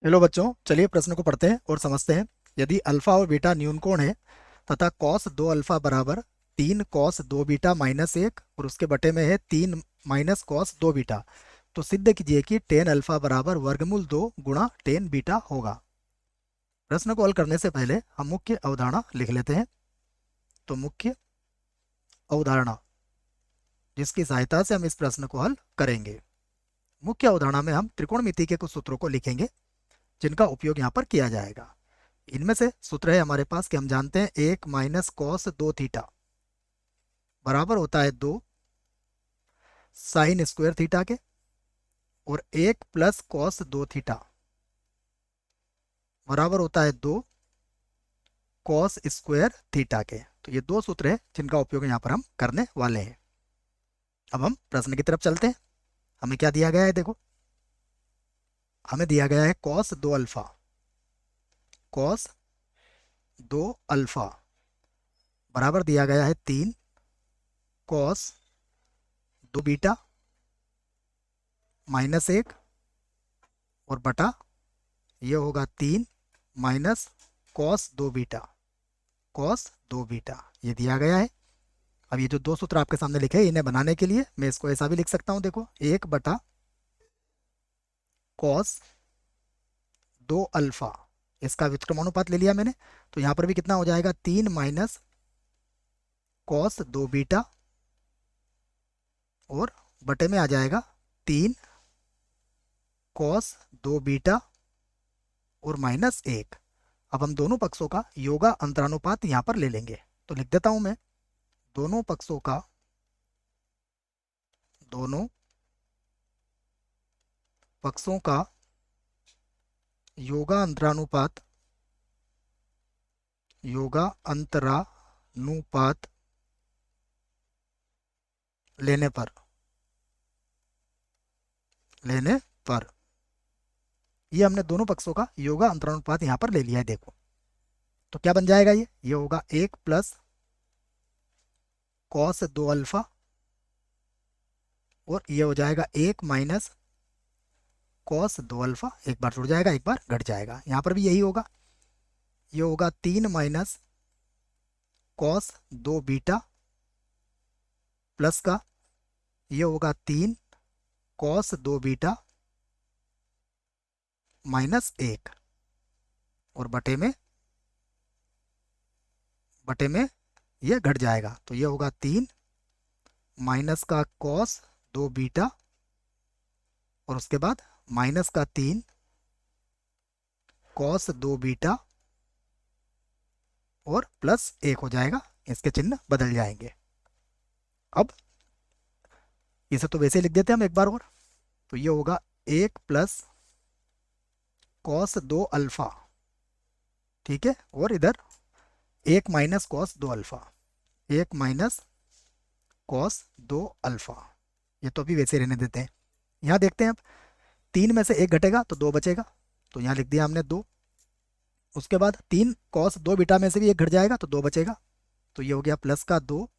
Hello बच्चों, चलिए प्रश्न को पढ़ते हैं और समझते हैं। यदि अल्फा और बीटा न्यून कोण है तथा कॉस दो अल्फा बराबर 3 cos 2 बीटा माइनस 1 और उसके बटे में है 3 - cos 2 बीटा, तो सिद्ध कीजिए कि टेन अल्फा बराबर वर्गमूल 2 गुणा टेन बीटा होगा। प्रश्न को हल करने से पहले हम मुख्य अवधारणा लिख लेते हैं। तो मुख्य अवधारणा जिसकी सहायता से हम इस प्रश्न को हल करेंगे। मुख्य अवधारणा में हम त्रिकोणमिति के कुछ सूत्रों को लिखेंगे जिनका उपयोग यहाँ पर किया जाएगा। इनमें से सूत्र है हमारे पास कि हम जानते हैं 1 - cos 2 थीटा बराबर होता है 2 sin² थीटा के, और 1 + cos 2 थीटा बराबर होता है 2 cos² थीटा के। तो ये दो सूत्र हैं जिनका उपयोग यहाँ पर हम करने वाले हैं। अब हम प्रश्न की तरफ चलते हैं। हमें क्या दिया गया है, देखो हमें दिया गया है cos 2 अल्फा बराबर दिया गया है 3 cos 2 बीटा माइनस 1 और बटा ये होगा 3 - cos 2 बीटा ये दिया गया है। अब ये जो दो सूत्र आपके सामने लिखे हैं इन्हें बनाने के लिए मैं इसको ऐसा भी लिख सकता हूं, देखो 1/cos 2 अल्फा, इसका व्युत्क्रमानुपात ले लिया मैंने। तो यहां पर भी कितना हो जाएगा 3 - cos 2 बीटा और बटे में आ जाएगा 3 cos 2 बीटा और माइनस 1। अब हम दोनों पक्षों का योगा अंतरानुपात यहां पर ले लेंगे। तो लिख देता हूं मैं दोनों पक्षों का योगा अंतरानुपात लेने पर ये हमने दोनों पक्षों का योगा अंतरानुपात यहां पर ले लिया है। देखो तो क्या बन जाएगा, ये होगा 1 + cos 2 अल्फा और ये हो जाएगा 1 - cos 2 अल्फा। एक बार जुड़ जाएगा, एक बार घट जाएगा। यहां पर भी यही होगा, ये होगा 3 - cos 2 बीटा प्लस का ये होगा 3 cos 2 बीटा माइनस 1 और बटे में ये घट जाएगा। तो ये होगा 3 माइनस का cos 2 बीटा और उसके बाद माइनस का 3 cos 2 बीटा और प्लस 1 हो जाएगा। इसके चिन्ह बदल जाएंगे। अब इसे तो वैसे लिख देते हैं हम एक बार और। तो ये होगा 1 + cos 2 अल्फा, ठीक है, और इधर 1 - cos 2 अल्फा, 1 - cos 2 अल्फा। ये तो अभी वैसे रहने देते हैं। यहाँ देखते हैं अब 3 में से 1 घटेगा तो 2 बचेगा। तो यहाँ लिख दिया हमने 2। उसके बाद 3 cos 2 बीटा में से भी 1 घट जाएगा तो 2 बचेगा। तो ये हो गया प्लस का 2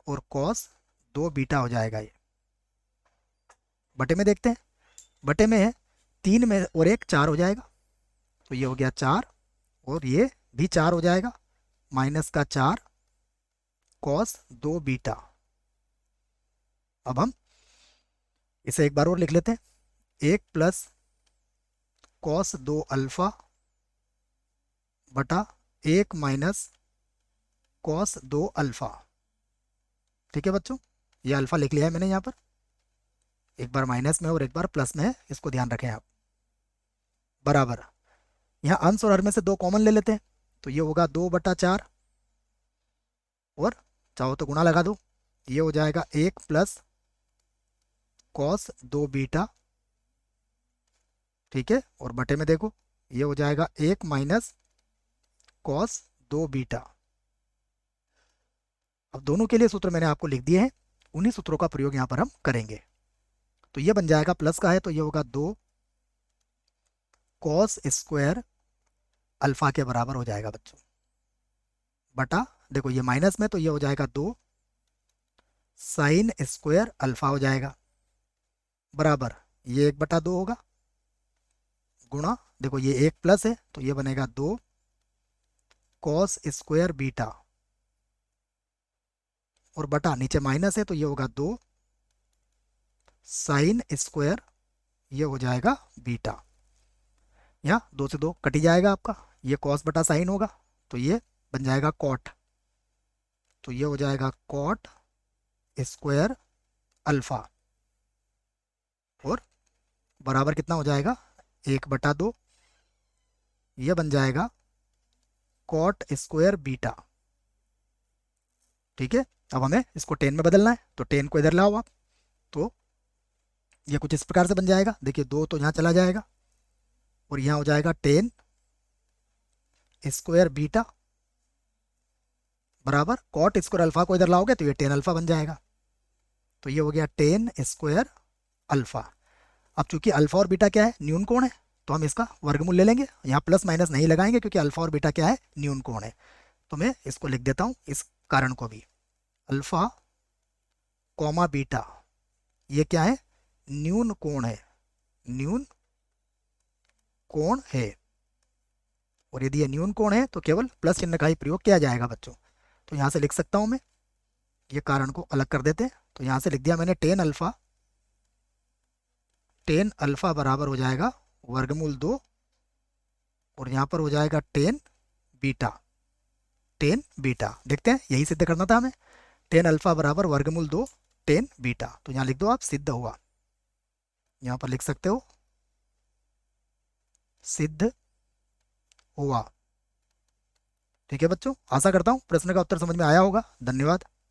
और cos 2 बीटा हो जाएगा। ये बटे में देखते हैं, बटे में है 3 में और 1 4 हो जाएगा। तो ये हो गया 4 और ये भी 4 हो जाएगा, माइनस का 4 cos 2 बीटा। अब हम इसे एक बार और लिख लेते हैं, 1 + cos 2 अल्फा बटा 1 - cos 2 अल्फा। ठीक है बच्चों, ये अल्फा लिख लिया है मैंने यहाँ पर। एक बार माइनस में और एक बार प्लस में है, इसको ध्यान रखें आप। बराबर यहाँ अंश और हर में से 2 कॉमन ले लेते हैं। तो ये होगा 2/4 और चाहो तो गुणा लगा दो। ये हो जाएगा 1 + cos 2 बीटा, ठीक है, और बटे में देखो ये हो जाएगा 1 - cos 2 बीटा। अब दोनों के लिए सूत्र मैंने आपको लिख दिए हैं, उन्हीं सूत्रों का प्रयोग यहाँ पर हम करेंगे। तो ये बन जाएगा, प्लस का है तो ये होगा 2 cos² अल्फा के बराबर हो जाएगा बच्चों, बटा देखो ये माइनस में तो ये हो जाएगा 2 sin² अल्फा हो जाएगा, बराबर ये 1/2 होगा, गुणा, देखो ये एक प्लस है तो ये बनेगा 2 कॉस स्क्वायर बीटा, और बटा नीचे माइनस है तो ये होगा 2 साइन स्क्वायर, ये हो जाएगा बीटा। यहाँ 2 से 2 कट ही जाएगा आपका, ये कॉस बटा साइन होगा तो ये बन जाएगा कॉट, तो ये हो जाएगा कॉट स्क्वायर अल्फा, और बराबर कितना हो जाएगा 1/2, ये बन जाएगा कॉट स्क्वायर बीटा। ठीक है, अब हमें इसको 10 में बदलना है तो 10 को इधर लाओ आप, तो ये कुछ इस प्रकार से बन जाएगा, देखिए 2 तो यहाँ चला जाएगा और यहाँ हो जाएगा 10 स्क्वायर बीटा बराबर कॉट स्क्वायर अल्फा को इधर लाओगे तो ये 10 अल्फा बन जाएगा, तो ये हो गया 10 स्क्वायर अल्फा। अब चूंकि अल्फा और बीटा क्या है, न्यून कोण है, तो हम इसका वर्गमूल ले लेंगे, यहाँ प्लस माइनस नहीं लगाएंगे क्योंकि अल्फा और बीटा क्या है, न्यून कोण है। तो मैं इसको लिख देता हूँ इस कारण को भी, अल्फा कॉमा बीटा ये क्या है, न्यून कोण है, न्यून कोण है, और यदि ये न्यून कोण है तो केवल प्लस चिन्ह का ही प्रयोग किया जाएगा बच्चों। तो यहाँ से लिख सकता हूँ मैं, ये कारण को अलग कर देते हैं, तो यहाँ से लिख दिया मैंने 10 अल्फा बराबर हो जाएगा वर्गमूल 2, और यहाँ पर हो जाएगा 10 बीटा, देखते हैं यही सिद्ध करना था हमें, 10 अल्फा बराबर वर्गमूल 2 10 बीटा, तो यहाँ लिख दो आप सिद्ध हुआ, यहाँ पर लिख सकते हो सिद्ध हुआ। ठीक है बच्चों, आशा करता हूँ प्रश्न का उत्तर समझ में आया होगा। धन्यवाद।